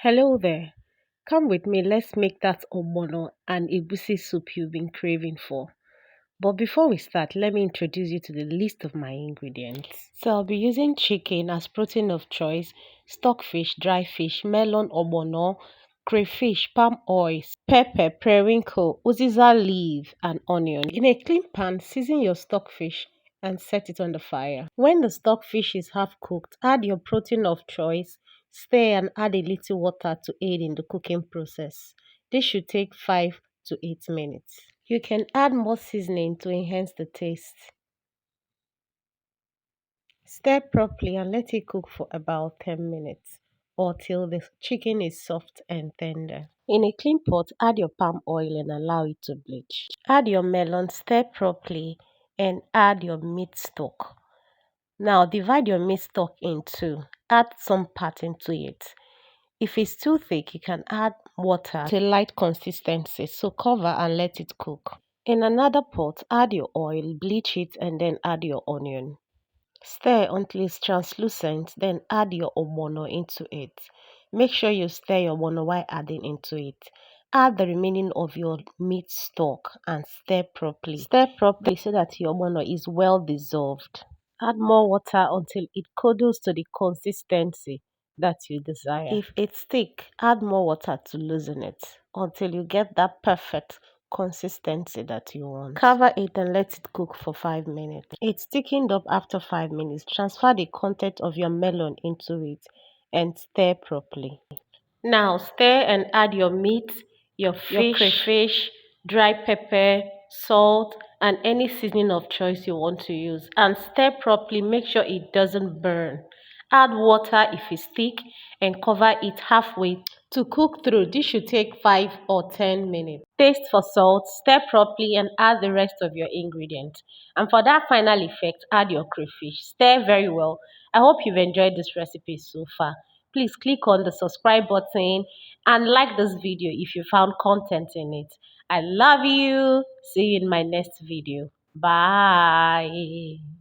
Hello there. Come with me, let's make that ogbono and egusi soup you've been craving for. But before we start, let me introduce you to the list of my ingredients. So I'll be using chicken as protein of choice, stockfish, dry fish, melon, ogbono, crayfish, palm oil, pepper, periwinkle, uziza leaf, and onion. In a clean pan, season your stockfish and set it on the fire. When the stockfish is half cooked, add your protein of choice, stir and add a little water to aid in the cooking process. This should take 5 to 8 minutes. You can add more seasoning to enhance the taste. Stir properly and let it cook for about 10 minutes or till the chicken is soft and tender. In a clean pot, add your palm oil and allow it to bleach. Add your melon, stir properly, and add your meat stock. Now divide your meat stock in two. Add some part into it. If it's too thick, you can add water to light consistency. So cover and let it cook. In another pot, add your oil, bleach it, and then add your onion. Stir until it's translucent, then add your ogbono into it. Make sure you stir your ogbono while adding into it. Add the remaining of your meat stock and stir properly. Stir properly so that your ogbono is well dissolved. Add more water until it curdles to the consistency that you desire. If it's thick, add more water to loosen it until you get that perfect consistency that you want. Cover it and let it cook for 5 minutes. It's thickened up after 5 minutes. Transfer the content of your melon into it and stir properly. Now stir and add your meat, your crayfish, dry pepper, salt, and any seasoning of choice you want to use. And stir properly, make sure it doesn't burn. Add water if it's thick and cover it halfway to cook through. This should take 5 or 10 minutes. Taste for salt, stir properly, and add the rest of your ingredients. And for that final effect, add your crayfish. Stir very well. I hope you've enjoyed this recipe so far. Please click on the subscribe button and like this video if you found content in it. I love you. See you in my next video. Bye.